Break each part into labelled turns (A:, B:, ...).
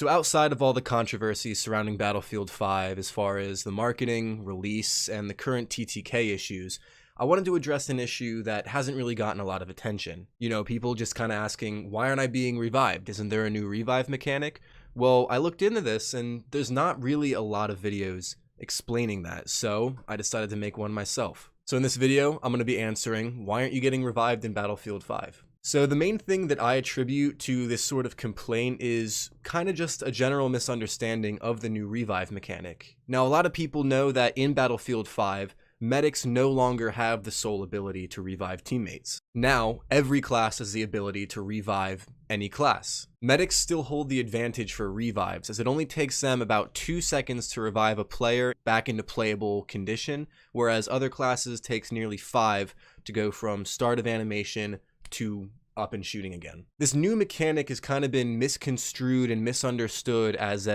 A: So outside of all the controversies surrounding Battlefield 5 as far as the marketing, release, and the current TTK issues, I wanted to address an issue that hasn't really gotten a lot of attention. You know, people just kind of asking, why aren't I being revived? Isn't there a new revive mechanic? Well, I looked into this and there's not really a lot of videos explaining that, so I decided to make one myself. So in this video, I'm going to be answering, why aren't you getting revived in Battlefield 5? So the main thing that I attribute to this sort of complaint is kind of just a general misunderstanding of the new revive mechanic. Now, a lot of people know that in Battlefield 5, medics no longer have the sole ability to revive teammates. Now, every class has the ability to revive any class. Medics still hold the advantage for revives, as it only takes them about 2 seconds to revive a player back into playable condition, whereas other classes takes nearly 5 to go from start of animation to up and shooting again. This new mechanic has kind of been misconstrued and misunderstood as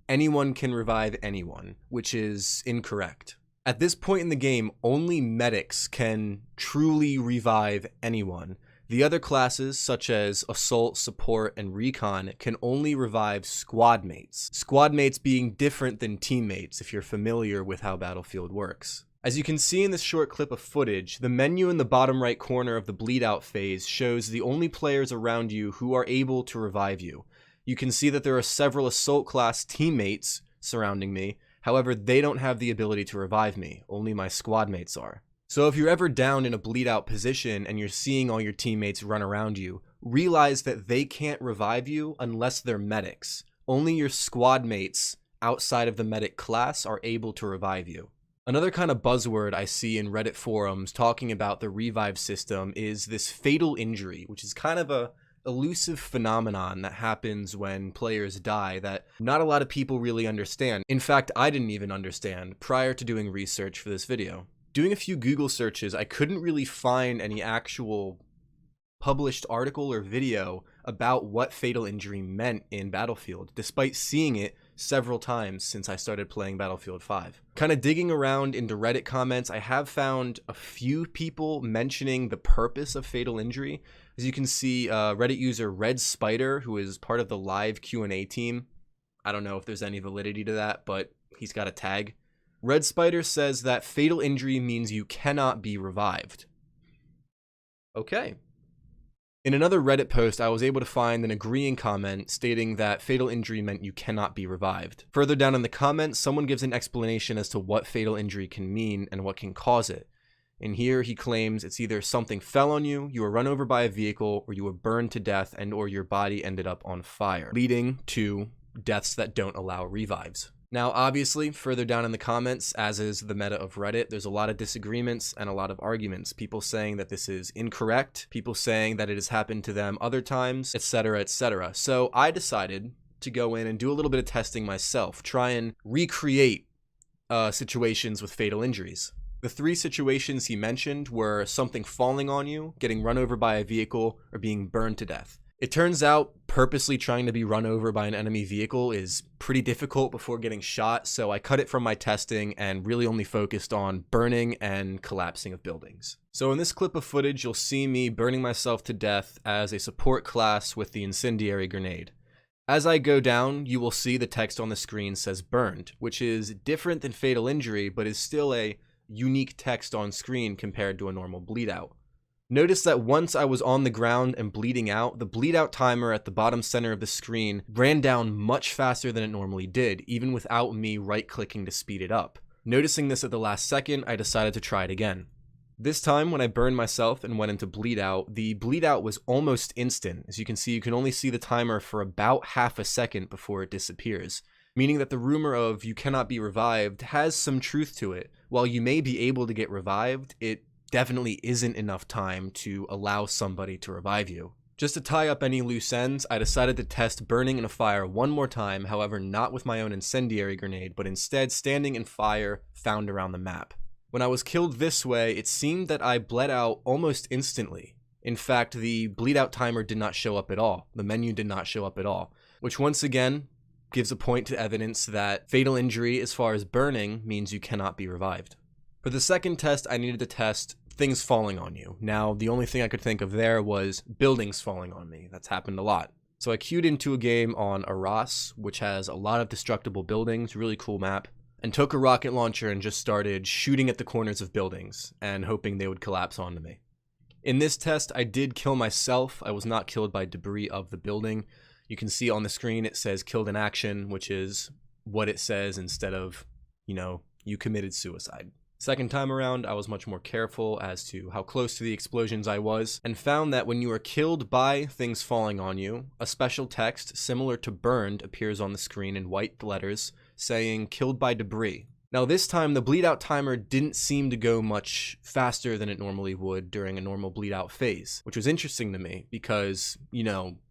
A: anyone can revive anyone, which is incorrect. At this point in the game, only medics can truly revive anyone. The other classes, such as Assault, Support, and Recon, can only revive squad mates. Squad mates being different than teammates, if you're familiar with how Battlefield works. As you can see in this short clip of footage, the menu in the bottom right corner of the bleed out phase shows the only players around you who are able to revive you. You can see that there are several Assault class teammates surrounding me. However, they don't have the ability to revive me, only my squad mates are. So if you're ever down in a bleed out position and you're seeing all your teammates run around you, realize that they can't revive you unless they're medics. Only your squad mates outside of the medic class are able to revive you. Another kind of buzzword I see in Reddit forums talking about the revive system is this fatal injury, which is kind of a elusive phenomenon that happens when players die that not a lot of people really understand. In fact, I didn't even understand prior to doing research for this video. Doing a few Google searches, I couldn't really find any actual published article or video about what fatal injury meant in Battlefield, despite seeing it several times since I started playing Battlefield 5. Kind of digging around into Reddit comments, I have found a few people mentioning the purpose of fatal injury. As you can see, Reddit user Red Spider, who is part of the live Q&A team, I don't know if there's any validity to that, but he's got a tag. Red Spider says that fatal injury means you cannot be revived. Okay. In another Reddit post, I was able to find an agreeing comment stating that fatal injury meant you cannot be revived. Further down in the comments, someone gives an explanation as to what fatal injury can mean and what can cause it. And here he claims it's either something fell on you, you were run over by a vehicle, or you were burned to death and or your body ended up on fire, leading to deaths that don't allow revives. Now, obviously, further down in the comments, as is the meta of Reddit, there's a lot of disagreements and a lot of arguments. People saying that this is incorrect, people saying that it has happened to them other times, etc., etc. So I decided to go in and do a little bit of testing myself, try and recreate situations with fatal injuries. The 3 situations he mentioned were something falling on you, getting run over by a vehicle, or being burned to death. It turns out purposely trying to be run over by an enemy vehicle is pretty difficult before getting shot, so I cut it from my testing and really only focused on burning and collapsing of buildings. So in this clip of footage, you'll see me burning myself to death as a support class with the incendiary grenade. As I go down, you will see the text on the screen says burned, which is different than fatal injury, but is still a unique text on screen compared to a normal bleed out. Notice that once I was on the ground and bleeding out, the bleed out timer at the bottom center of the screen ran down much faster than it normally did, even without me right-clicking to speed it up. Noticing this at the last second, I decided to try it again. This time, when I burned myself and went into bleed out, the bleed out was almost instant. As you can see, you can only see the timer for about half a second before it disappears, meaning that the rumor of you cannot be revived has some truth to it. While you may be able to get revived, it definitely isn't enough time to allow somebody to revive you. Just to tie up any loose ends, I decided to test burning in a fire one more time, however not with my own incendiary grenade, but instead standing in fire found around the map. When I was killed this way, it seemed that I bled out almost instantly. In fact, the bleed out timer did not show up at all. The menu did not show up at all, which once again gives a point to evidence that fatal injury as far as burning means you cannot be revived. For the second test, I needed to test things falling on you. Now, the only thing I could think of there was buildings falling on me. That's happened a lot. So I queued into a game on Arras, which has a lot of destructible buildings, really cool map, and took a rocket launcher and just started shooting at the corners of buildings and hoping they would collapse onto me. In this test, I did kill myself. I was not killed by debris of the building. You can see on the screen it says killed in action, which is what it says instead of, you committed suicide. Second time around, I was much more careful as to how close to the explosions I was, and found that when you are killed by things falling on you, a special text similar to burned appears on the screen in white letters saying killed by debris. Now this time, the bleed out timer didn't seem to go much faster than it normally would during a normal bleed out phase, which was interesting to me because,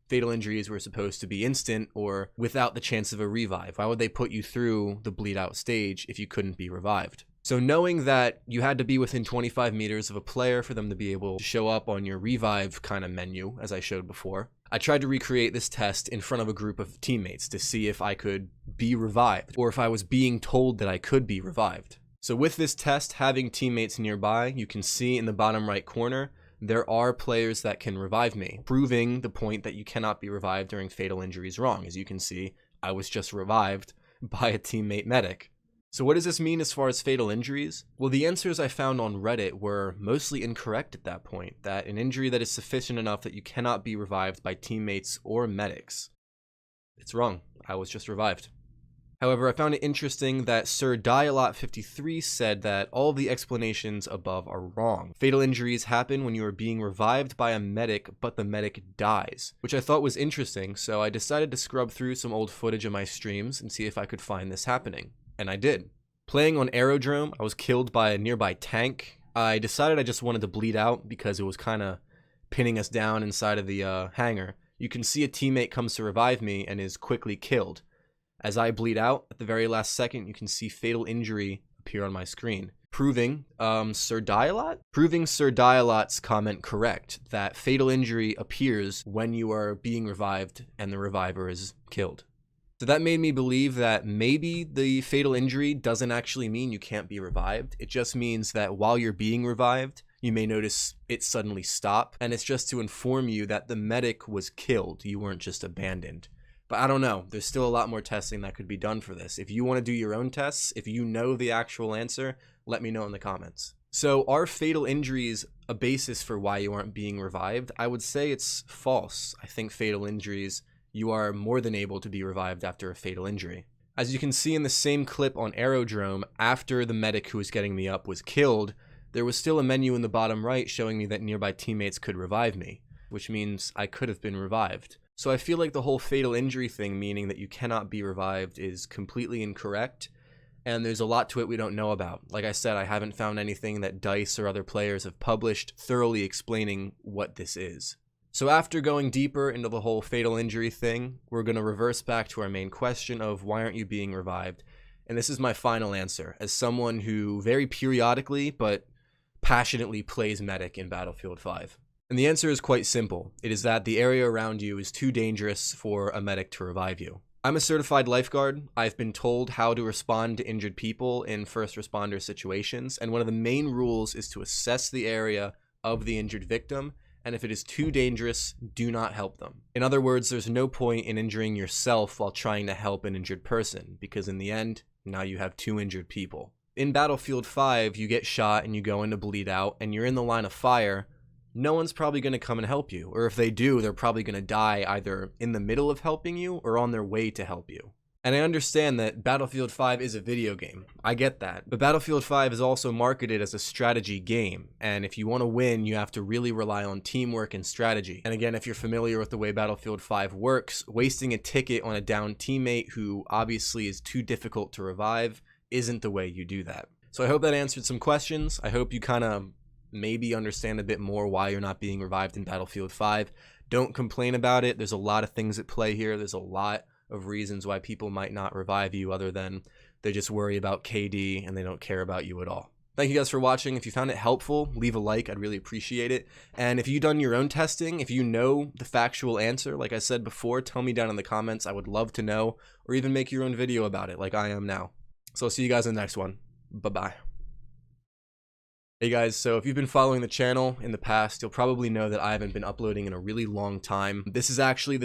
A: fatal injuries were supposed to be instant or without the chance of a revive. Why would they put you through the bleed out stage if you couldn't be revived? So knowing that you had to be within 25 meters of a player for them to be able to show up on your revive kind of menu, as I showed before, I tried to recreate this test in front of a group of teammates to see if I could be revived or if I was being told that I could be revived. So with this test, having teammates nearby, you can see in the bottom right corner, there are players that can revive me, proving the point that you cannot be revived during fatal injuries wrong. As you can see, I was just revived by a teammate medic. So what does this mean as far as fatal injuries? Well, the answers I found on Reddit were mostly incorrect at that point, that an injury that is sufficient enough that you cannot be revived by teammates or medics. It's wrong. I was just revived. However, I found it interesting that Sir Dialot53 said that all of the explanations above are wrong. Fatal injuries happen when you are being revived by a medic, but the medic dies, which I thought was interesting, so I decided to scrub through some old footage of my streams and see if I could find this happening. And I did. Playing on Aerodrome, I was killed by a nearby tank. I decided I just wanted to bleed out because it was kind of pinning us down inside of the hangar. You can see a teammate comes to revive me and is quickly killed. As I bleed out, at the very last second, you can see fatal injury appear on my screen, proving Sir Dialot's comment correct, that fatal injury appears when you are being revived and the reviver is killed. So that made me believe that maybe the fatal injury doesn't actually mean you can't be revived. It just means that while you're being revived, you may notice it suddenly stop, and it's just to inform you that the medic was killed. You weren't just abandoned. But I don't know. There's still a lot more testing that could be done for this. If you want to do your own tests, if you know the actual answer, let me know in the comments. So are fatal injuries a basis for why you aren't being revived? I would say it's false. I think fatal injuries, you are more than able to be revived after a fatal injury. As you can see in the same clip on Aerodrome, after the medic who was getting me up was killed, there was still a menu in the bottom right showing me that nearby teammates could revive me, which means I could have been revived. So I feel like the whole fatal injury thing, meaning that you cannot be revived, is completely incorrect, and there's a lot to it we don't know about. Like I said, I haven't found anything that DICE or other players have published thoroughly explaining what this is. So after going deeper into the whole fatal injury thing, we're going to reverse back to our main question of why aren't you being revived? And this is my final answer, as someone who very periodically but passionately plays medic in Battlefield 5. And the answer is quite simple. It is that the area around you is too dangerous for a medic to revive you. I'm a certified lifeguard. I've been told how to respond to injured people in first responder situations, and one of the main rules is to assess the area of the injured victim, and if it is too dangerous, do not help them. In other words, there's no point in injuring yourself while trying to help an injured person, because in the end, now you have two injured people. In Battlefield 5, you get shot and you go into bleed out, and you're in the line of fire. No one's probably going to come and help you, or if they do, they're probably going to die either in the middle of helping you or on their way to help you. And I understand that Battlefield 5 is a video game. I get that. But Battlefield 5 is also marketed as a strategy game, and if you want to win, you have to really rely on teamwork and strategy. And again, if you're familiar with the way Battlefield 5 works, wasting a ticket on a downed teammate who obviously is too difficult to revive isn't the way you do that. So I hope that answered some questions. I hope you kind of maybe understand a bit more why you're not being revived in Battlefield 5. Don't complain about it. There's a lot of things at play here. There's a lot of reasons why people might not revive you other than they just worry about KD and they don't care about you at all. Thank you guys for watching. If you found it helpful, leave a like. I'd really appreciate it. And if you've done your own testing, if you know the factual answer, like I said before, tell me down in the comments. I would love to know, or even make your own video about it like I am now. So I'll see you guys in the next one. Bye-bye. Hey guys, so if you've been following the channel in the past, you'll probably know that I haven't been uploading in a really long time. This is actually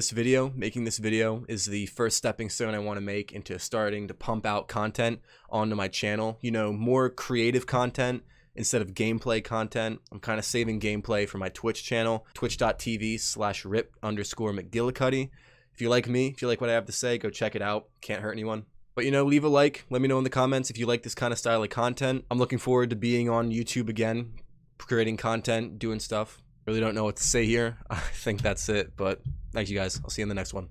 A: making this video is the first stepping stone I want to make into starting to pump out content onto my channel. You know, more creative content instead of gameplay content. I'm kind of saving gameplay for my Twitch channel, twitch.tv/rip_McGillicuddy. If you like me, if you like what I have to say, go check it out. Can't hurt anyone. But, you know, leave a like. Let me know in the comments if you like this kind of style of content. I'm looking forward to being on YouTube again, creating content, doing stuff. Really don't know what to say here. I think that's it. But thank you guys. I'll see you in the next one.